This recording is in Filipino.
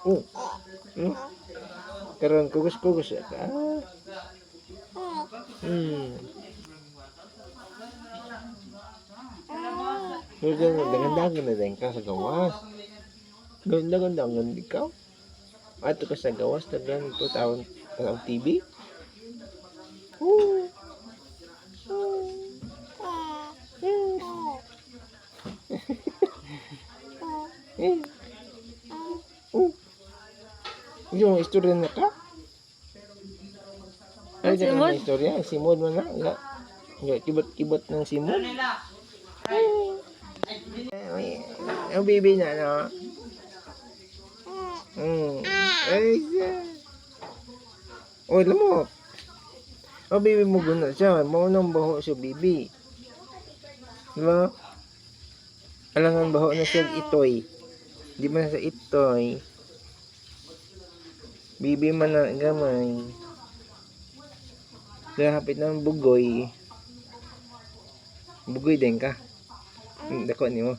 Oh. Karon kugos-kugos ka. Dagan-dagan na din ka sa gawas. Dagan-dagan ikaw. Ato ka sa gawas, dagan ito taon TV. Yung istorya na ka? Ay, dyan na istorya. Simod mo na. Kibot-kibot ng simod. Ang baby na, no? Ay, oh, lamok. Oh, baby mo guna siya. Maunang baho siya, baby. Diba? Alangan baho na siya itoy. Di ba sa itoy? Baby man na gamay. Kaya hapit ng bugoy. Bugoy din ka. Dako ni mo.